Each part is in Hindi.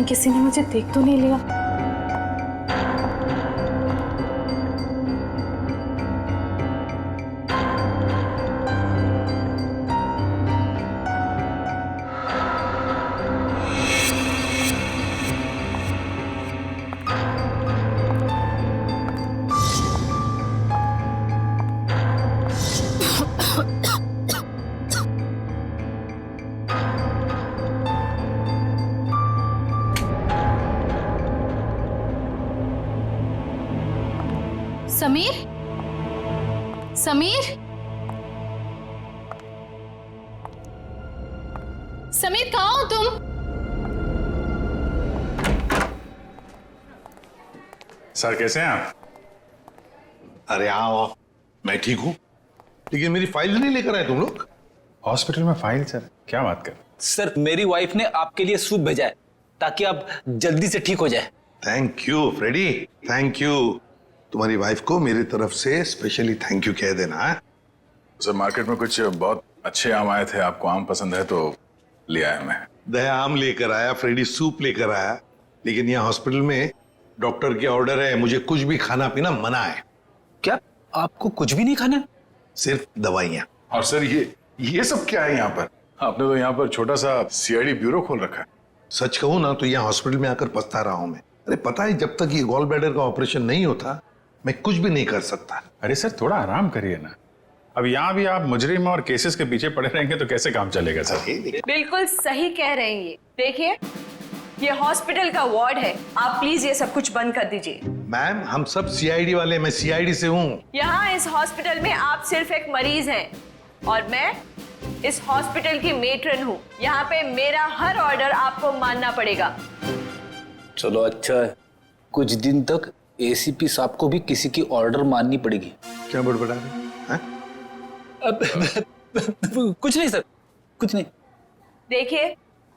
किसी ने मुझे देख तो नहीं लिया। समीर, समीर, समीर कहाँ हो तुम? सर कैसे हैं आप? अरे आओ, मैं ठीक हूँ, लेकिन मेरी फाइल नहीं लेकर आए तुम लोग। हॉस्पिटल में फाइल? सर क्या बात कर? सर मेरी वाइफ ने आपके लिए सूप भेजा है ताकि आप जल्दी से ठीक हो जाए। Thank you Freddy, thank you. तुम्हारी वाइफ को मेरी तरफ से स्पेशली थैंक यू कह देना है। सर मार्केट में कुछ बहुत अच्छे आम आए थे, आपको आम पसंद है तो ले आया मैं। दया आम लेकर आया, फ्रेडी सूप लेकर आया, लेकिन यहाँ हॉस्पिटल में डॉक्टर के ऑर्डर है, मुझे कुछ भी खाना पीना मना है। क्या आपको कुछ भी नहीं खाना? सिर्फ दवाइयाँ। और सर ये सब क्या है यहाँ पर? आपने तो यहाँ पर छोटा सा सीआईडी ब्यूरो खोल रखा है। सच कहूँ ना तो यहाँ हॉस्पिटल में आकर पछता रहा हूँ मैं। अरे पता है, जब तक ये गॉल ब्लैडर का ऑपरेशन नहीं होता मैं कुछ भी नहीं कर सकता। अरे सर थोड़ा आराम करिए ना। अब यहाँ भी आप मुजरिम और केसेस के पीछे पड़े रहेंगे तो कैसे काम चलेगा सर? बिल्कुल सही कह रहे हैं ये। देखिए, ये हॉस्पिटल का वार्ड है, आप प्लीज ये सब कुछ बंद कर दीजिए। मैम हम सब सीआईडी वाले, मैं सीआईडी से हूँ। यहाँ इस हॉस्पिटल में आप सिर्फ एक मरीज हैं और मैं इस हॉस्पिटल की मेट्रन हूँ। यहाँ पे मेरा हर ऑर्डर आपको मानना पड़ेगा। चलो अच्छा है, कुछ दिन तक एसीपी साहब को भी किसी की ऑर्डर माननी पड़ेगी। क्या बड़बड़ा रहे हैं? कुछ नहीं सर, कुछ नहीं। देखिए,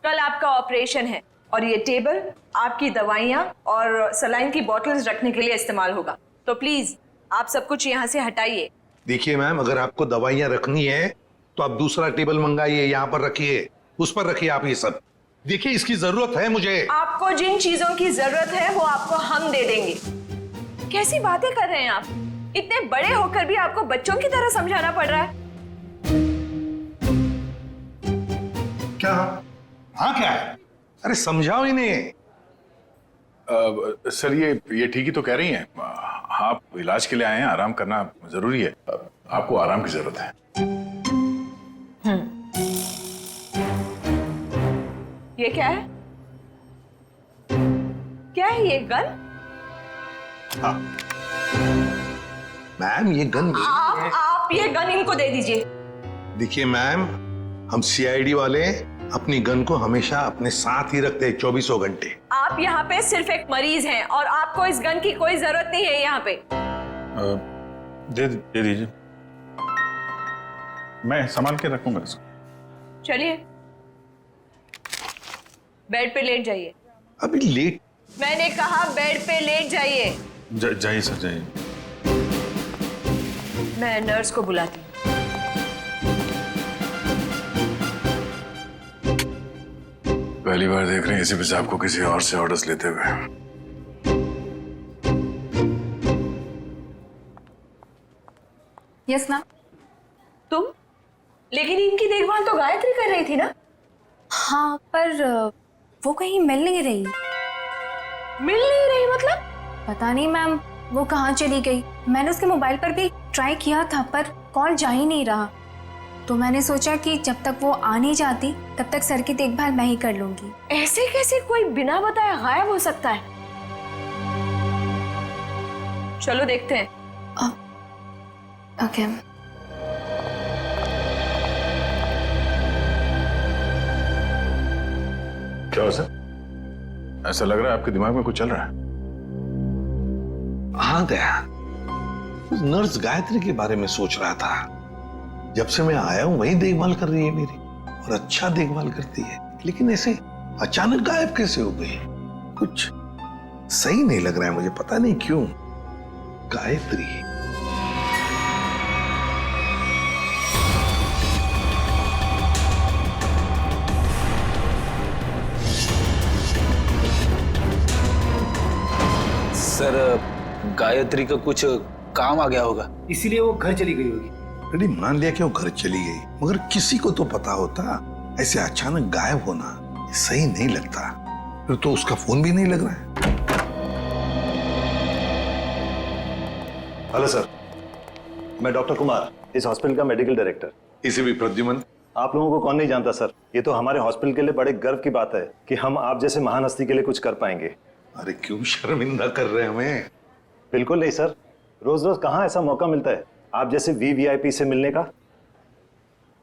कल आपका ऑपरेशन है और ये टेबल आपकी दवाइयाँ और सलाइन की बॉटल्स रखने के लिए इस्तेमाल होगा, तो प्लीज आप सब कुछ यहाँ से हटाइए। देखिए मैम, अगर आपको दवाइयाँ रखनी है तो आप दूसरा टेबल मंगाइए, यहाँ पर रखिए, उस पर रखिए आप ये सब। देखिए इसकी जरूरत है मुझे। आपको जिन चीजों की जरूरत है वो आपको हम दे देंगे। कैसी बातें कर रहे हैं आप? इतने बड़े होकर भी आपको बच्चों की तरह समझाना पड़ रहा है। क्या? हाँ क्या है? अरे समझाओ इन्हें। सर ये ठीक ही तो कह रही हैं। आप इलाज के लिए आए हैं, आराम करना जरूरी है। आपको आराम की जरूरत है। ये क्या है? क्या है ये? गन? हाँ मैम, ये गन नहीं है। आप ये गन इनको दे दीजिए। देखिए मैम, हम सीआईडी वाले अपनी गन को हमेशा अपने साथ ही रखते हैं 24 घंटे। आप यहाँ पे सिर्फ एक मरीज हैं और आपको इस गन की कोई जरूरत नहीं है यहाँ पे। दे दीजिए, मैं संभाल के रखूंगा इसको। चलिए, बेड पे लेट जाइए। अभी लेट? मैंने कहा बेड पे लेट जाइए। जाइए सर, जाइए। मैं नर्स को बुलाती हूँ। पहली बार देख रहे हैं एसीपी साहब को किसी और से ऑर्डर्स लेते हुए। Yes ma'am. तुम? लेकिन इनकी देखभाल तो गायत्री कर रही थी ना? हाँ, पर वो कहीं मिल नहीं रही। मिल नहीं रही मतलब? पता नहीं मैम, वो कहाँ चली गई। मैंने उसके मोबाइल पर भी ट्राई किया था पर कॉल जा ही नहीं रहा, तो मैंने सोचा कि जब तक वो आ नहीं जाती तब तक सर की देखभाल मैं ही कर लूंगी। ऐसे कैसे कोई बिना बताए गायब हो सकता है? चलो देखते हैं। ओके। क्या हो सर? ऐसा लग रहा है आपके दिमाग में कुछ चल रहा है। हाँ दया, नर्स गायत्री के बारे में सोच रहा था। जब से मैं आया हूं वही देखभाल कर रही है मेरी, और अच्छा देखभाल करती है, लेकिन ऐसे अचानक गायब कैसे हो गई? कुछ सही नहीं लग रहा है मुझे, पता नहीं क्यों। गायत्री, सर गायत्री का कुछ काम आ गया होगा, इसीलिए वो घर चली गई होगी। अरे मान लिया कि वो घर चली गई, मगर किसी को तो पता होता। ऐसे अचानक गायब होना ये सही नहीं लगता। फिर तो उसका फोन भी नहीं लग रहा है। हेलो सर, मैं डॉक्टर कुमार, इस हॉस्पिटल का मेडिकल डायरेक्टर। इसे भी प्रद्युमन। आप लोगों को कौन नहीं जानता सर, ये तो हमारे हॉस्पिटल के लिए बड़े गर्व की बात है कि हम आप जैसे महान हस्ती के लिए कुछ कर पाएंगे। अरे क्यों शर्मिंदा कर रहे हैं हमें? बिल्कुल नहीं सर, रोज रोज कहाँ ऐसा मौका मिलता है आप जैसे वीवीआईपी से मिलने का।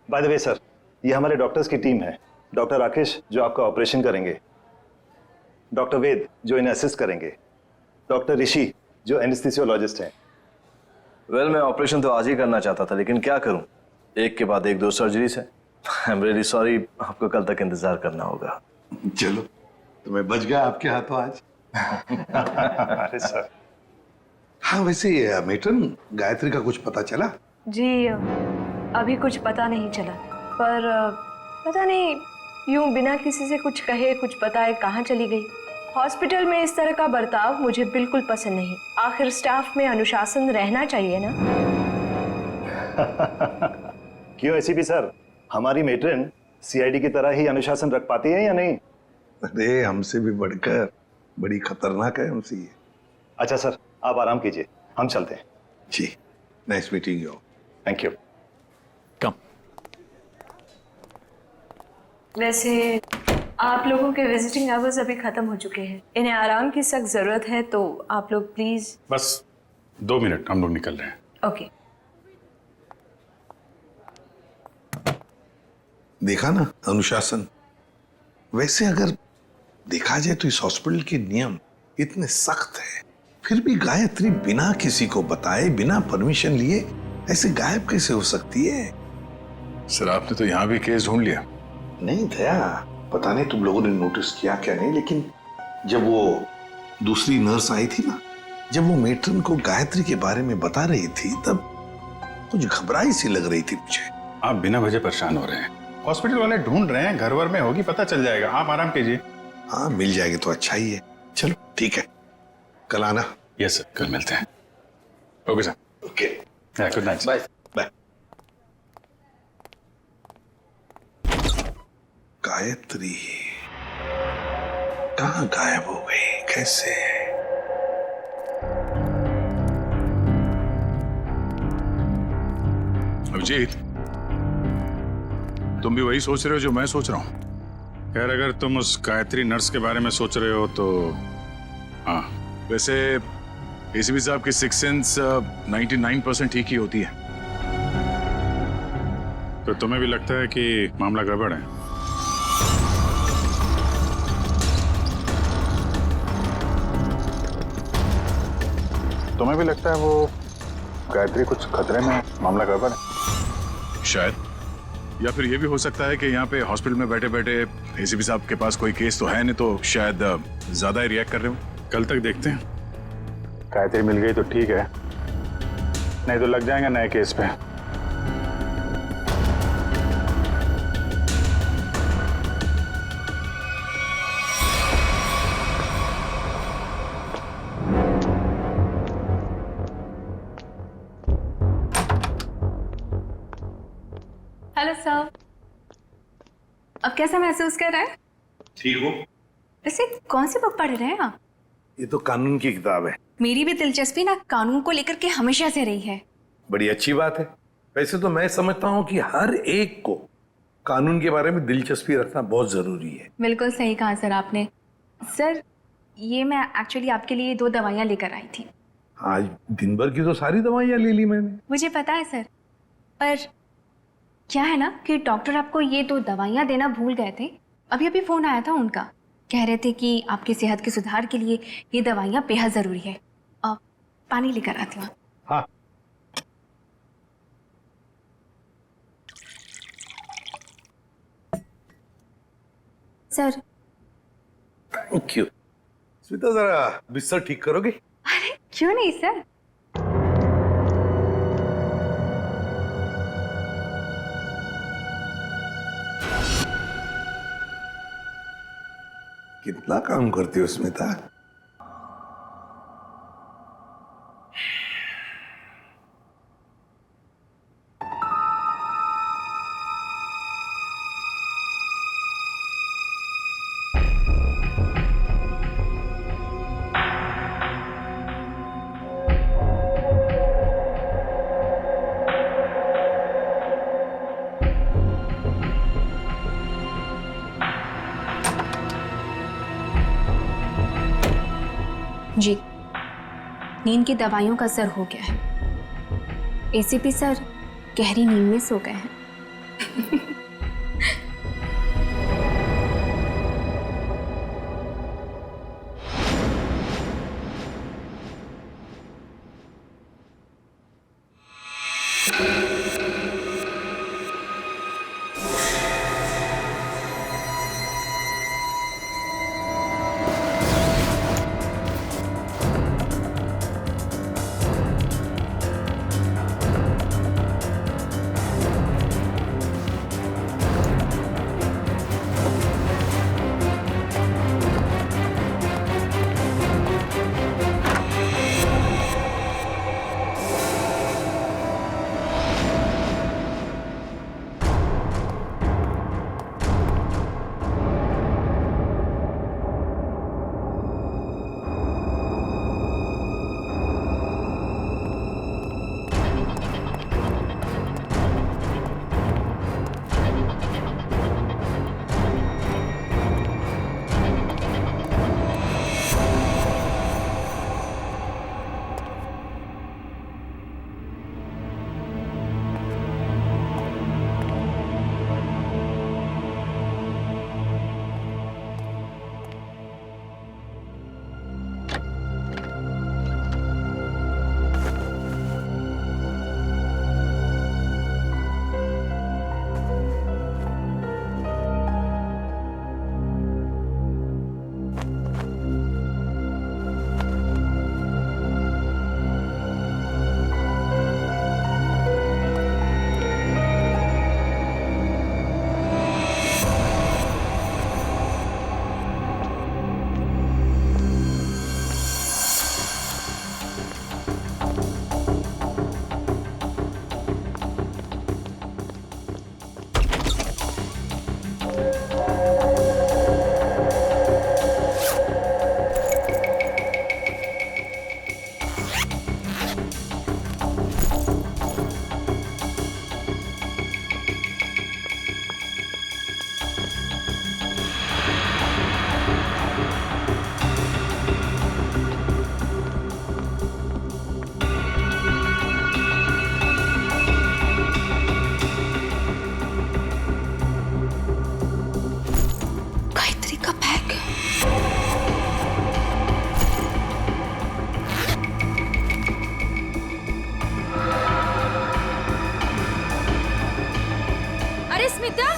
बाय द वे सर, ये हमारे डॉक्टर्स की टीम है। डॉक्टर राकेश जो आपका ऑपरेशन करेंगे, डॉक्टर वेद जो इन्हें असिस्ट करेंगे, डॉक्टर ऋषि जो एनेस्थीसियोलॉजिस्ट हैं। वेल मैं ऑपरेशन तो आज ही करना चाहता था, लेकिन क्या करूं, एक के बाद एक 2 सर्जरीज है। आई एम रियली सॉरी, आपको कल तक इंतजार करना होगा। चलो, तो मैं बच गया आपके हाथों आज। अरे सर। हाँ वैसे मेट्रन, गायत्री का कुछ पता चला? जी अभी कुछ पता नहीं चला, पर पता नहीं यूं बिना किसी से कुछ कहे कुछ बताए कहाँ चली गई। हॉस्पिटल में इस तरह का बर्ताव मुझे बिल्कुल पसंद नहीं। आखिर स्टाफ में अनुशासन रहना चाहिए ना। क्यों एसीपी सर, हमारी मेट्रन सीआईडी की तरह ही अनुशासन रख पाती है या नहीं? अरे हमसे भी बढ़कर बड़ी खतरनाक है हमसे ये। अच्छा सर, आप आराम कीजिए, हम चलते हैं। जी, nice meeting you. Thank you. Come. वैसे आप लोगों के विजिटिंग आवर्स अभी खत्म हो चुके हैं, इन्हें आराम की सख्त जरूरत है, तो आप लोग प्लीज। बस 2 मिनट, हम लोग निकल रहे हैं। ओके। देखा ना अनुशासन। वैसे अगर देखा जाए तो इस हॉस्पिटल के नियम इतने सख्त हैं, फिर भी गायत्री बिना किसी को बताए, बिना परमिशन लिए ऐसे गायब कैसे हो सकती है? सर आपने तो यहाँ भी केस ढूंढ लिया। नहीं दया, पता नहीं तुम लोगों ने नोटिस किया क्या नहीं, लेकिन जब वो दूसरी नर्स आई थी ना, जब वो मेट्रन को गायत्री के बारे में बता रही थी, तब कुछ घबराई सी लग रही थी मुझे। आप बिना वजह परेशान हो रहे हैं, हॉस्पिटल वाले ढूंढ रहे हैं, घर वर में होगी, पता चल जाएगा, आप आराम कीजिए। हाँ मिल जाएगी तो अच्छा ही है। चलो ठीक है, कल आना। यस सर, कल मिलते हैं। Okay sir. Okay, good night. Bye. Bye. Gayatri कहाँ गायब हो गई, कैसे? अभिजीत, तुम भी वही सोच रहे हो जो मैं सोच रहा हूँ? खैर अगर तुम उस गायत्री नर्स के बारे में सोच रहे हो तो हाँ, वैसे एसीपी साहब की सिक्स सेंस 99% ठीक ही होती है। तो तुम्हें भी लगता है कि मामला गड़बड़ है? तुम्हें भी लगता है वो गायत्री कुछ खतरे में, मामला गड़बड़ है? शायद, या फिर ये भी हो सकता है कि यहाँ पे हॉस्पिटल में बैठे बैठे एसीपी साहब के पास कोई केस तो है नहीं, तो शायद ज्यादा ही रिएक्ट कर रहे हो। कल तक देखते हैं। गायत्री मिल गई तो ठीक है, नहीं तो लग जाएंगे नए केस पे। हेलो सर, अब कैसा महसूस कर रहे हैं? ठीक हो? वैसे कौन सी बुक पढ़ रहे हैं आप? ये तो कानून की किताब है। मेरी भी दिलचस्पी ना कानून को लेकर के हमेशा से रही है। बड़ी अच्छी बात है। वैसे तो मैं समझता हूँ कि हर एक को कानून के बारे में दिलचस्पी रखना बहुत जरूरी है। बिल्कुल सही कहा सर आपने। सर ये मैं एक्चुअली आपके लिए 2 दवाइयाँ लेकर आई थी। आज दिन भर की तो सारी दवाइयाँ ले ली मैंने। मुझे पता है सर, पर क्या है ना कि डॉक्टर आपको ये 2 दवाइयाँ देना भूल गए थे। अभी अभी फ़ोन आया था उनका, कह रहे थे कि आपकी सेहत के सुधार के लिए ये दवाइयाँ बेहद ज़रूरी है। पानी लेकर आती हूँ। हाँ। सर। Thank you. स्मिता जरा बिस्तर ठीक करोगे? अरे क्यों नहीं सर। कितना काम करती हो स्मिता? जी, नींद की दवाइयों का असर हो गया है। एसीपी सर गहरी नींद में सो गए हैं।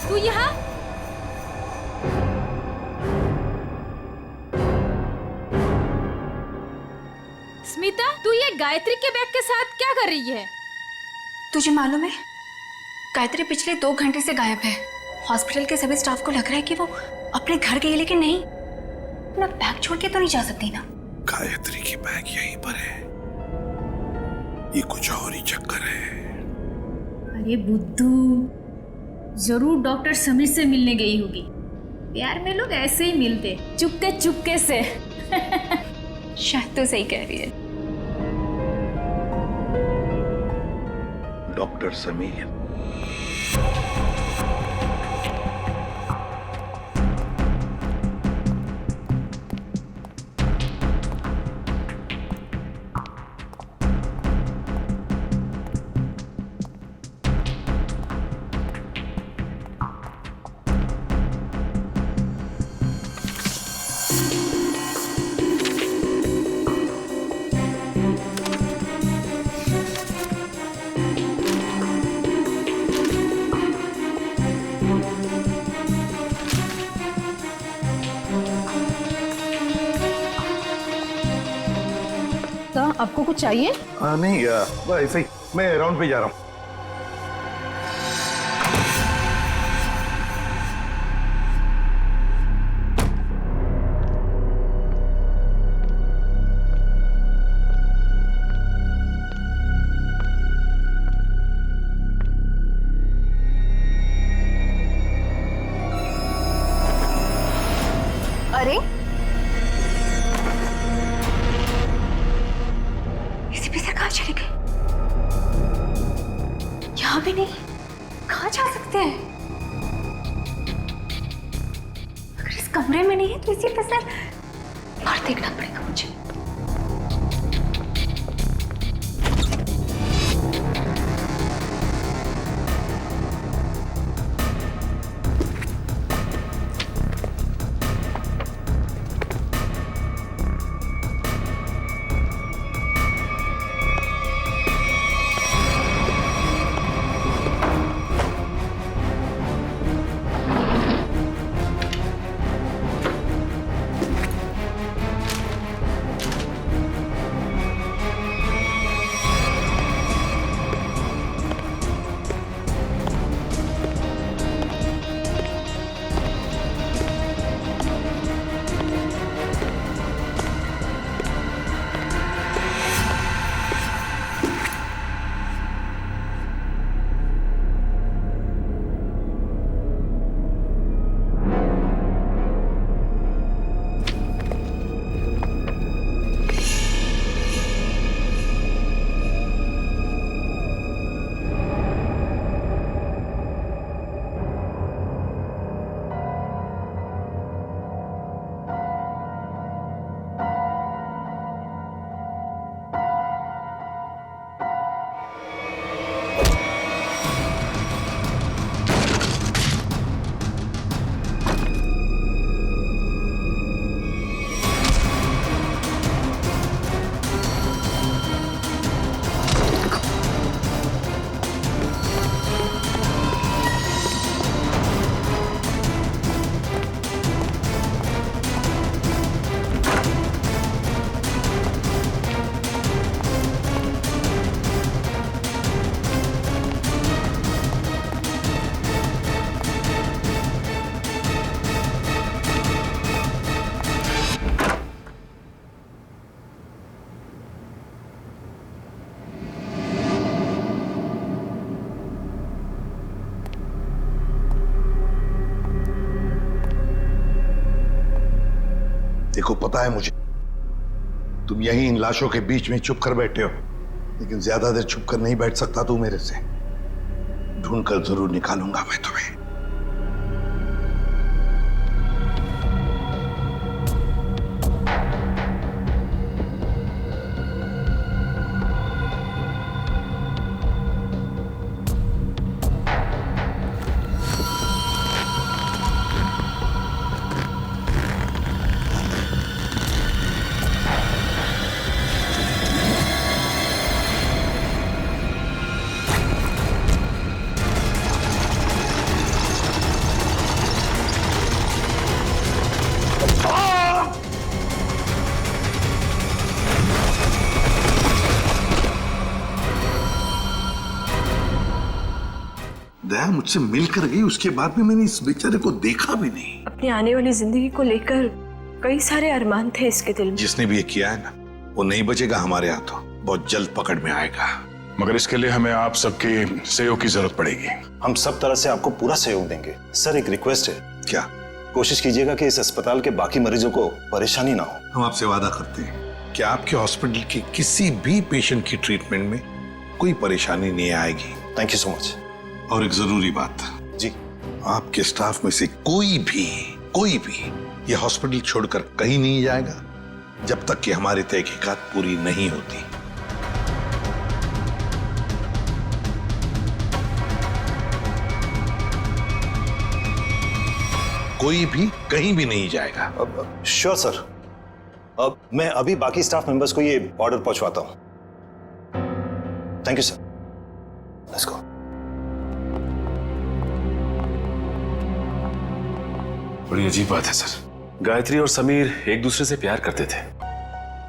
तू यहाँ? स्मिता, तू ये गायत्री के बैग के साथ क्या कर रही है? तुझे मालूम है, गायत्री पिछले 2 घंटे से गायब है। हॉस्पिटल के सभी स्टाफ को लग रहा है कि वो अपने घर गई, लेकिन नहीं, अपना बैग छोड़ के तो नहीं जा सकती ना। गायत्री की बैग यहीं पर है, ये कुछ और ही चक्कर है। अरे बुद्धू, जरूर डॉक्टर समीर से मिलने गई होगी। प्यार में लोग ऐसे ही मिलते, चुपके चुपके से। शायद तो सही कह रही है। डॉक्टर समीर, आपको कुछ चाहिए? नहीं, ऐसे ही मैं राउंड पे जा रहा हूँ। अरे एसीपी सर कहाँ चले गए? यहाँ भी नहीं, कहाँ जा सकते हैं? अगर इस कमरे में नहीं है तो एसीपी सर बाहर देखना पड़ेगा मुझे। देखो पता है मुझे, तुम यहीं इन लाशों के बीच में चुप कर बैठे हो, लेकिन ज्यादा देर चुप कर नहीं बैठ सकता तू मेरे से। ढूंढ कर जरूर निकालूंगा मैं तुम्हें। दया मुझसे मिलकर गई, उसके बाद में मैंने इस बेचारे को देखा भी नहीं। अपनी आने वाली जिंदगी को लेकर कई सारे अरमान थे इसके दिल में। जिसने भी ये किया है ना, वो नहीं बचेगा हमारे हाथों, बहुत जल्द पकड़ में आएगा। मगर इसके लिए हमें आप सबके सहयोग की जरूरत पड़ेगी। हम सब तरह से आपको पूरा सहयोग देंगे। सर एक रिक्वेस्ट है, क्या? कोशिश कीजिएगा कि इस अस्पताल के बाकी मरीजों को परेशानी ना हो। हम आपसे वादा करते हैं कि आपके हॉस्पिटल के किसी भी पेशेंट की ट्रीटमेंट में कोई परेशानी नहीं आएगी। Thank you so much. और एक जरूरी बात जी, आपके स्टाफ में से कोई भी ये हॉस्पिटल छोड़कर कहीं नहीं जाएगा जब तक कि हमारी तहकीकात पूरी नहीं होती। कोई भी कहीं भी नहीं जाएगा। Sure sir. अब मैं अभी बाकी स्टाफ मेंबर्स को ये ऑर्डर पहुंचवाता हूं। Thank you sir. Let's go. बड़ी अजीब बात है सर, गायत्री और समीर एक दूसरे से प्यार करते थे।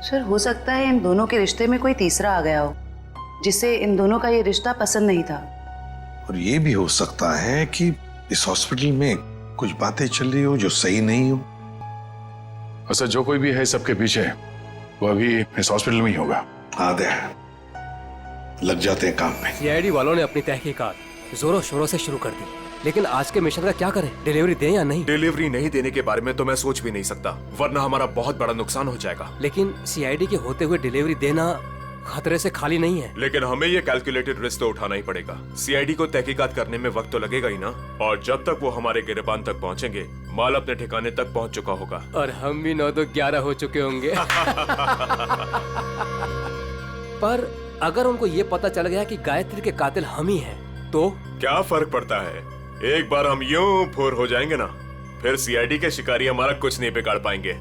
सर हो सकता है इन दोनों के रिश्ते में कोई तीसरा आ गया हो, जिससे इन दोनों का ये रिश्ता पसंद नहीं था। और ये भी हो सकता है कि इस हॉस्पिटल में कुछ बातें चल रही हो जो सही नहीं हो। अच्छा, जो कोई भी है सबके पीछे, वो अभी इस हॉस्पिटल में ही होगा। हाँ दे, लग जाते हैं काम में। सीआईडी वालों ने अपनी तहकीकात जोरों शोरों से शुरू कर दी, लेकिन आज के मिशन का क्या करें? डिलीवरी दें या नहीं? डिलीवरी नहीं देने के बारे में तो मैं सोच भी नहीं सकता, वरना हमारा बहुत बड़ा नुकसान हो जाएगा। लेकिन सीआईडी के होते हुए डिलीवरी देना खतरे से खाली नहीं है। लेकिन हमें ये कैलकुलेटेड रिस्क तो उठाना ही पड़ेगा। सीआईडी को तहकीकात करने में वक्त तो लगेगा ही ना, और जब तक वो हमारे गिरबान तक पहुंचेंगे, माल अपने ठिकाने तक पहुंच चुका होगा। और हम भी 9 तो 11 हो चुके होंगे। पर अगर उनको ये पता चल गया कि गायत्री के कातिल हम ही हैं, तो क्या फर्क पड़ता है? एक बार हम यूं फुर हो जाएंगे ना, फिर सीआईडी के शिकारी हमारा कुछ नहीं बिगाड़ पाएंगे।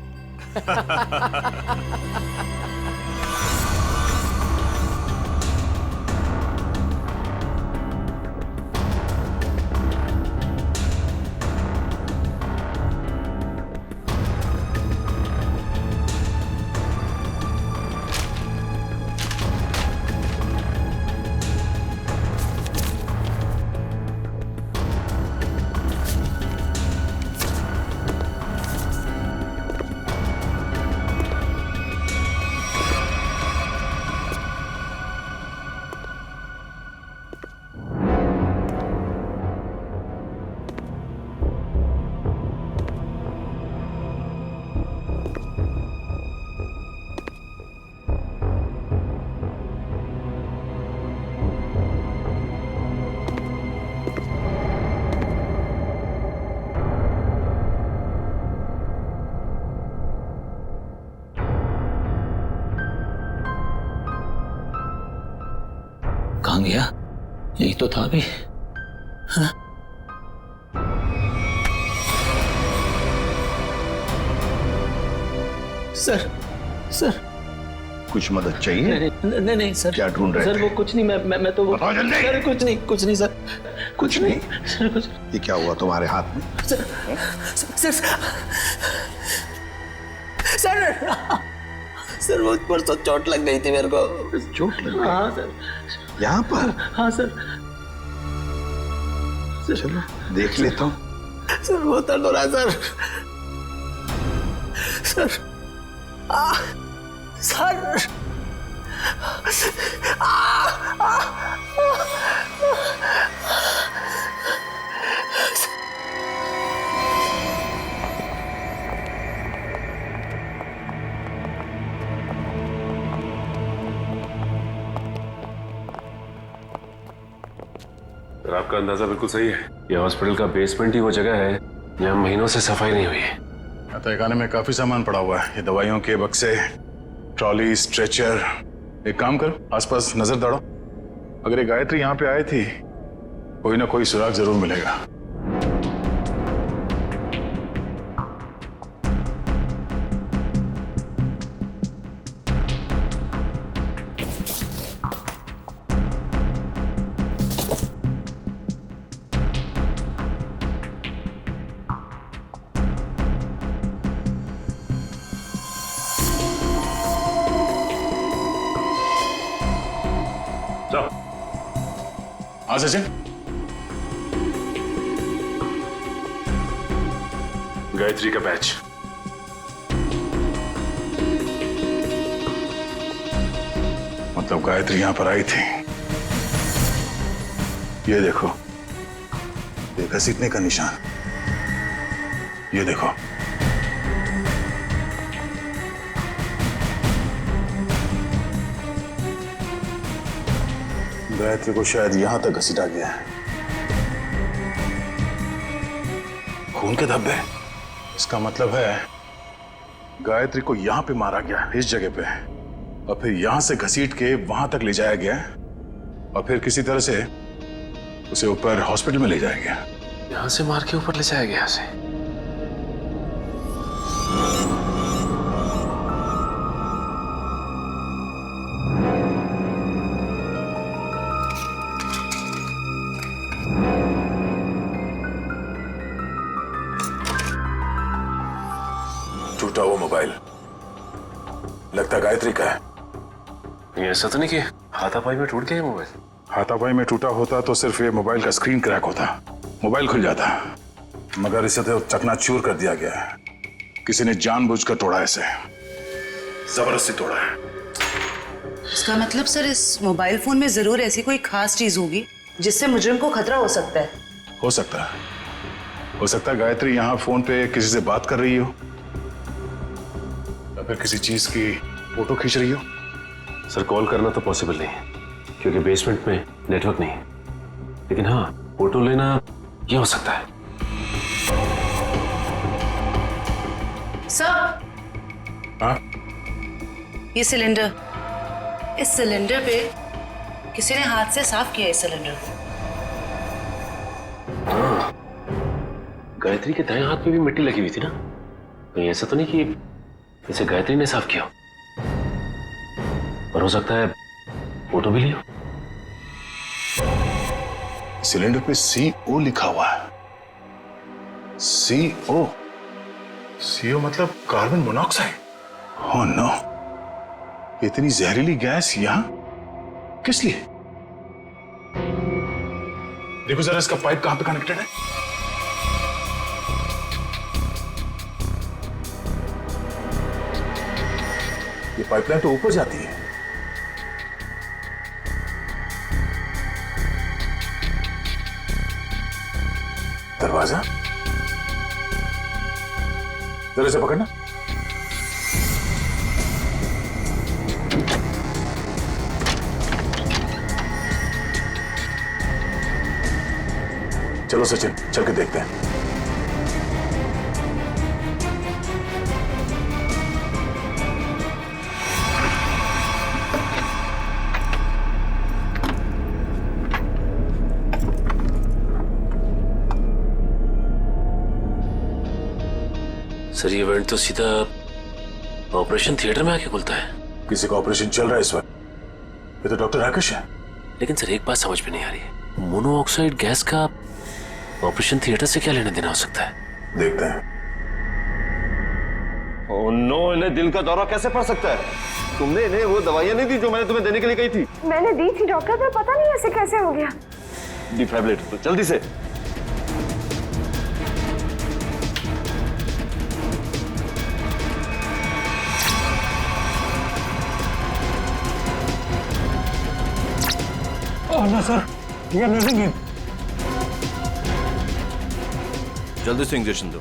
कहाँ गया? यही तो था अभी। हाँ? सर कुछ मदद चाहिए? नहीं सर। क्या ढूंढ रहे सर थे? वो कुछ नहीं, मैं तो वो सर कुछ नहीं सर। कुछ नहीं? सर कुछ। ये क्या हुआ तुम्हारे हाथ में? सर वो परसों चोट लग गई थी मेरे को। चोट लग गई? हाँ सर। यहाँ पर? हाँ सर। चलो देख लेता हूँ। सर बहुत दर्द हो रहा है सर। सर और आपका अंदाजा बिल्कुल सही है। ये हॉस्पिटल का बेसमेंट ही वो जगह है जहाँ महीनों से सफाई नहीं हुई है। तहखाने में काफी सामान पड़ा हुआ है, ये दवाइयों के बक्से, ट्रॉली, स्ट्रेचर। एक काम करो, आसपास नजर दौड़ो। अगर ये गायत्री यहाँ पे आई थी, कोई ना कोई सुराग जरूर मिलेगा। हाँ सचिन, गायत्री का बैच। मतलब गायत्री यहां पर आई थी। ये देखो, ये घसीटने का निशान, ये देखो। गायत्री को शायद यहां तक घसीटा गया है। खून के धब्बे, इसका मतलब है गायत्री को यहां पे मारा गया, इस जगह पे, और फिर यहां से घसीट के वहां तक ले जाया गया, और फिर किसी तरह से उसे ऊपर हॉस्पिटल में ले जाया गया। यहां से मार के ऊपर ले जाया गया उसे। टूटा वो मोबाइल लगता गायत्री का है। ये ऐसा तो नहीं कि हाथापाई में टूट गया ये मोबाइल? हाथापाई में टूटा होता तो सिर्फ ये मोबाइल का स्क्रीन क्रैक होता, मोबाइल खुल जाता, मगर इसे तो चकनाचूर कर दिया गया है। किसी ने जानबूझकर तोड़ा है इसे, जबरदस्ती तोड़ा है। इसका मतलब सर, इस मोबाइल फोन में जरूर ऐसी कोई खास चीज होगी जिससे मुजरिम को खतरा हो सकता है। हो सकता है, हो सकता है गायत्री यहाँ फोन पे किसी से बात कर रही हो, या फिर किसी चीज की फोटो खींच रही हो। सर, कॉल करना तो पॉसिबल नहीं है क्योंकि बेसमेंट में नेटवर्क नहीं है, लेकिन हाँ, फोटो लेना ये हो सकता है। सर, हाँ? ये सिलेंडर, इस सिलेंडर पे किसी ने हाथ से साफ किया है इस सिलेंडर को। हाँ, गायत्री के दाएं हाथ पे भी मिट्टी लगी हुई थी ना, कहीं ऐसा तो नहीं कि इसे गायत्री ने साफ किया, पर हो सकता है फोटो भी लिया। सिलेंडर पे CO लिखा हुआ है। CO, CO मतलब कार्बन मोनोऑक्साइड। ओह नो, इतनी जहरीली गैस यहां किस लिए? देखो जरा इसका पाइप कहां पे कनेक्टेड है। ये पाइपलाइन तो ऊपर जाती है। दरवाजा जरा से पकड़ना। चलो सचिन, चल के देखते हैं। सर, ये इवेंट तो सीधा ऑपरेशन थिएटर में आके खुलता है। किसी का ऑपरेशन चल रहा है इस वक्त। ये तो डॉक्टर राकेश है। लेकिन सर, एक बात समझ में नहीं आ रही है, मोनोऑक्साइड गैस का ऑपरेशन थिएटर से क्या लेना देना हो सकता है? देखते हैं। ओह नो, इन्हें दिल का दौरा कैसे पड़ सकता है? तुमने इन्हें वो दवाइयां नहीं दी जो मैंने तुम्हें देने के लिए कही थी? मैंने दी थी डॉक्टर, पर पता नहीं ऐसे कैसे हो गया। डिफाइब्रिलेटर, तो जल्दी से। सर, ये नहीं। जल्दी से इंजेक्शन दो।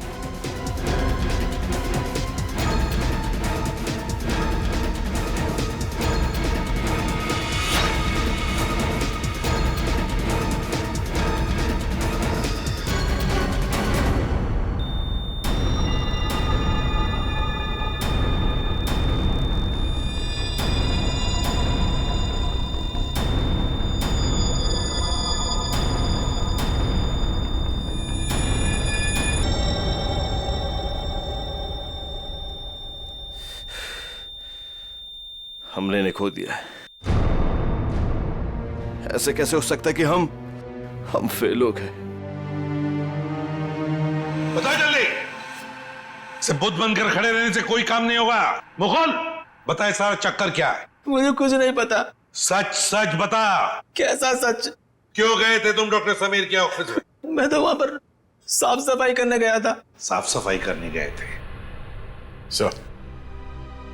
हमले ने खो दिया है। ऐसे कैसे हो सकता है कि हम फेल हो गए? बता जल्दी। से बुद्ध बनकर खड़े रहने से कोई काम नहीं होगा। मुकुल, बताए सारा चक्कर क्या है? मुझे कुछ नहीं पता। सच सच बता। कैसा सच? क्यों गए थे तुम डॉक्टर समीर के ऑफिस में? मैं तो वहां पर साफ सफाई करने गया था। साफ सफाई करने गए थे?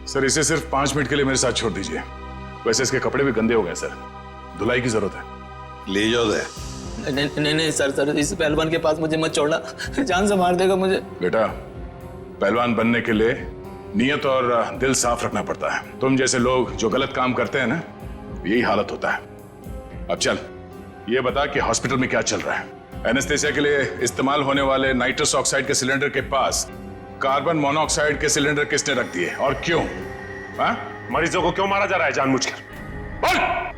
सर इसे सिर्फ 5 मिनट के लिए मेरे साथ छोड़ दीजिए। वैसे इसके कपड़े भी गंदे हो गए सर, धुलाई की जरूरत है। ले जाओ दे। नहीं सर, इस पहलवान के पास मुझे मत छोड़ना, जान से मार देगा मुझे। बेटा, पहलवान बनने के लिए नियत और दिल साफ रखना पड़ता है। तुम जैसे लोग जो गलत काम करते हैं ना, यही हालत होता है। अब चल ये बता कि हॉस्पिटल में क्या चल रहा है? एनेस्थेसिया के लिए इस्तेमाल होने वाले नाइट्रस ऑक्साइड के सिलेंडर के पास कार्बन मोनोऑक्साइड के सिलेंडर किसने रख दिए और क्यों? मरीजों को क्यों मारा जा रहा है जानबूझकर? बोल।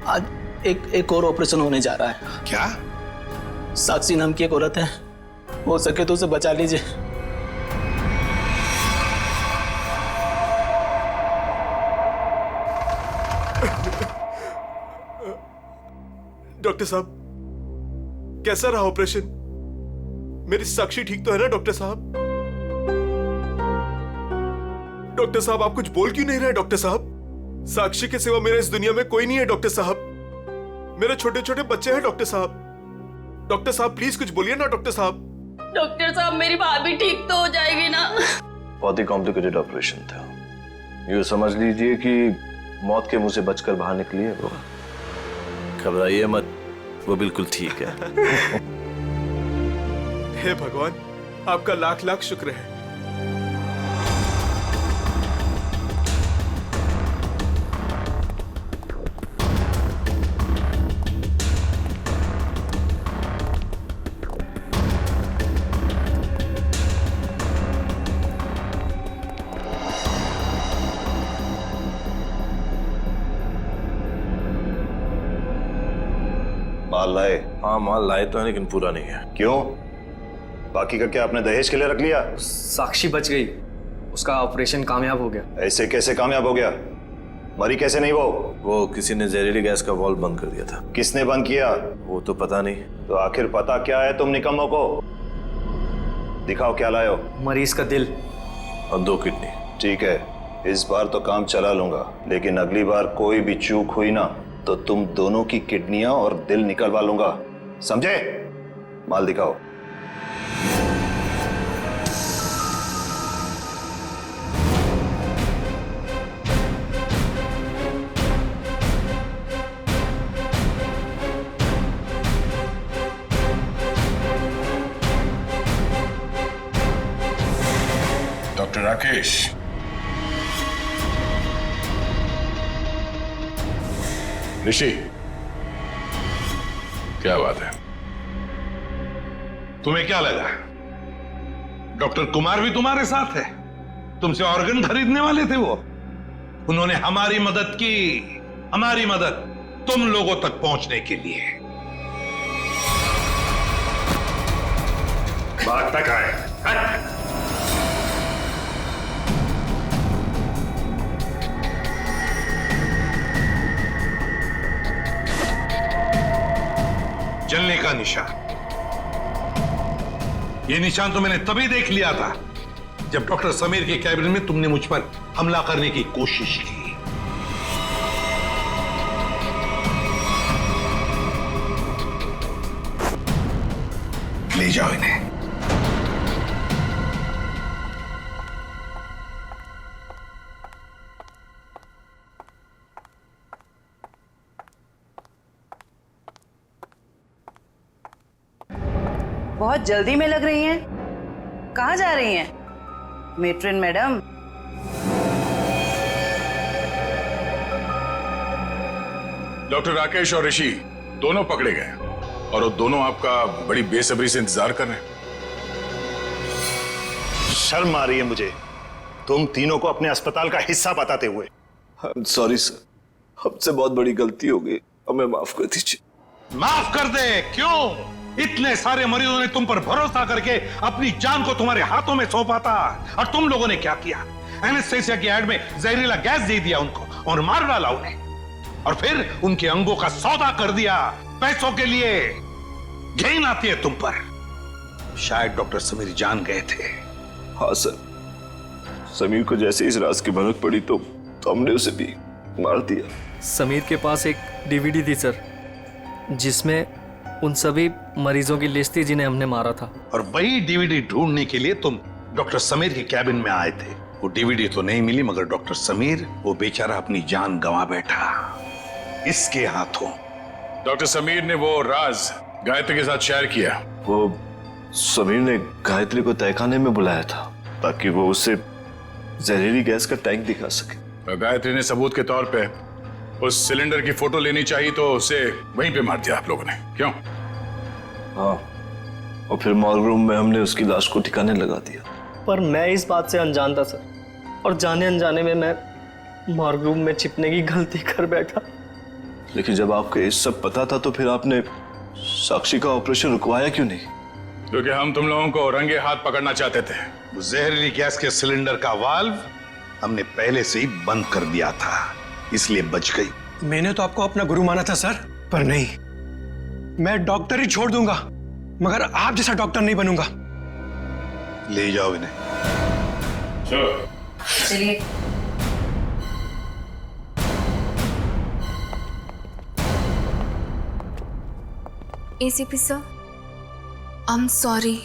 आज एक और ऑपरेशन होने जा रहा है। क्या? साक्षी नाम की एक औरत है, हो सके तो उसे बचा लीजिए। डॉक्टर साहब, कैसा रहा ऑपरेशन? मेरी साक्षी ठीक तो है ना डॉक्टर साहब? डॉक्टर साहब, आप कुछ बोल क्यों नहीं रहे डॉक्टर साहब? साक्षी के सिवा मेरे इस दुनिया में कोई नहीं है डॉक्टर साहब। मेरे छोटे छोटे बच्चे हैं डॉक्टर साहब। डॉक्टर साहब प्लीज कुछ बोलिए ना डॉक्टर साहब। डॉक्टर साहब, मेरी भाभी ठीक तो हो जाएगी ना? बहुत ही कॉम्प्लिकेटेड ऑपरेशन था। यूँ समझ लीजिए कि मौत के मुंह से बचकर बाहर निकली है वो। घबराइए मत, वो बिल्कुल ठीक है। हे भगवान, आपका लाख लाख शुक्र है। माल लाए? हाँ माल लाए तो है, लेकिन पूरा नहीं है। क्यों? बाकी का क्या आपने दहेज के लिए रख लिया? साक्षी बच गई, उसका ऑपरेशन कामयाब हो गया। ऐसे कैसे कामयाब हो गया? मरी कैसे नहीं वो किसी ने जहरीली गैस का वाल्व बंद कर दिया था। किसने बंद किया? वो तो पता नहीं। तो आखिर पता क्या है तुम निकम्मों को? दिखाओ क्या लाए हो। मरीज का दिल और 2 किडनी। ठीक है, इस बार तो काम चला लूंगा, लेकिन अगली बार कोई भी चूक हुई ना तो तुम दोनों की किडनियां और दिल निकलवा लूंगा, समझे? माल दिखाओ। डॉक्टर राकेश, ऋषि, क्या बात है? तुम्हें क्या लगा डॉक्टर कुमार भी तुम्हारे साथ है? तुमसे ऑर्गन खरीदने वाले थे वो। उन्होंने हमारी मदद की, हमारी मदद तुम लोगों तक पहुंचने के लिए। बात तक आए। जलने का निशान, ये निशान तो मैंने तभी देख लिया था जब डॉक्टर समीर के कैबिन में तुमने मुझ पर हमला करने की कोशिश की। ले जाओ इन्हें। बहुत जल्दी में लग रही हैं। कहाँ जा रही हैं मेट्रिन मैडम? डॉक्टर राकेश और ऋषि दोनों पकड़े गए और वो दोनों आपका बड़ी बेसब्री से इंतजार कर रहे हैं। शर्म आ रही है मुझे तुम तीनों को अपने अस्पताल का हिस्सा बताते हुए। सॉरी सर, हमसे बहुत बड़ी गलती हो गई, हमें माफ कर दीजिए। माफ कर दे? क्यों? इतने सारे मरीजों ने तुम पर भरोसा करके अपनी जान को तुम्हारे हाथों में सौंपा था, और तुम लोगों ने क्या किया? एनेस्थेसिया की एड में जहरीला गैस दे दिया उनको, और मार डाला उन्हें, और फिर उनके अंगों का सौदा कर दिया पैसों के लिए। घिन आती है तुम पर। शायद डॉक्टर समीर जान गए थे। हाँ सर, समीर को जैसे इस राज की भनक पड़ी तो हमने उसे भी मार दिया। समीर के पास एक डीवीडी थी सर, जिसमें उन सभी मरीजों की लिस्ट थी जिन्हें हमने मारा था। और वही डीवीडी ढूंढने के लिए तुम डॉक्टर समीर के कैबिन में आए थे। वो डीवीडी तो नहीं मिली, मगर डॉक्टर समीर, वो बेचारा अपनी जान गंवा बैठा इसके हाथों। डॉक्टर समीर ने वो राज गायत्री के साथ शेयर किया। वो समीर ने गायत्री को तहखाने में बुलाया था ताकि वो उसे जहरीली गैस का टैंक दिखा सके। गायत्री ने सबूत के तौर पे उस सिलेंडर की फोटो लेनी चाहिए तो उसे वहीं पे मार दिया आप लोगों ने, क्यों? हाँ, और फिर मॉर्ग रूम में हमने उसकी लाश को ठिकाने लगा दिया। पर मैं इस बात से अनजान था सर, और जाने अनजाने में मैं मॉर्ग रूम में छिपने की गलती कर बैठा। लेकिन जब आपको ये सब पता था तो फिर आपने साक्षी का ऑपरेशन रुकवाया क्यों नहीं? क्योंकि हम तुम लोगों को रंगे हाथ पकड़ना चाहते थे। वो जहरीली गैस के सिलेंडर का वाल्व हमने पहले से ही बंद कर दिया था, इसलिए बच गई। मैंने तो आपको अपना गुरु माना था सर, पर नहीं, मैं डॉक्टर ही छोड़ दूंगा, मगर आप जैसा डॉक्टर नहीं बनूंगा। ले जाओ इन्हें। चलिए। ACP sir, I am sorry,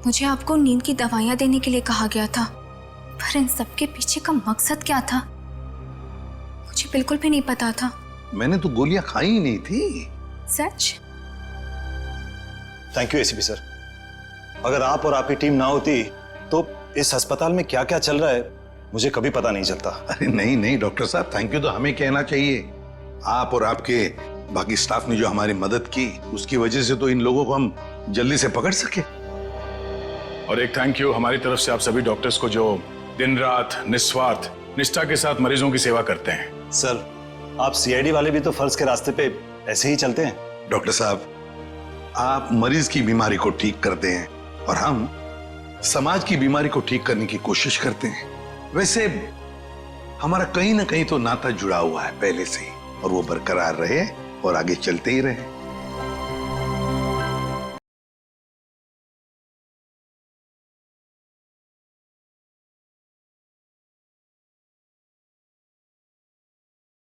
मुझे आपको नींद की दवाइयां देने के लिए कहा गया था, पर इन सब के पीछे का मकसद क्या था मुझे बिल्कुल भी नहीं पता था। मैंने तो गोलियां खाई ही नहीं थी। सच? Thank you ACP sir. अगर आप और आपकी टीम ना होती तो इस अस्पताल में क्या क्या चल रहा है मुझे कभी पता नहीं चलता। अरे नहीं नहीं डॉक्टर साहब, थैंक यू तो हमें कहना चाहिए। आप और आपके बाकी स्टाफ ने जो हमारी मदद की, उसकी वजह से तो इन लोगों को हम जल्दी से पकड़ सके। और एक थैंक यू हमारी तरफ से आप सभी डॉक्टर्स को जो दिन रात निस्वार्थ निष्ठा के साथ मरीजों की सेवा करते हैं। सर, आप सीआईडी वाले भी तो फर्ज के रास्ते पे ऐसे ही चलते हैं। डॉक्टर साहब, आप मरीज की बीमारी को ठीक करते हैं और हम समाज की बीमारी को ठीक करने की कोशिश करते हैं। वैसे हमारा कहीं ना कहीं तो नाता जुड़ा हुआ है पहले से ही, और वो बरकरार रहे और आगे चलते ही रहे।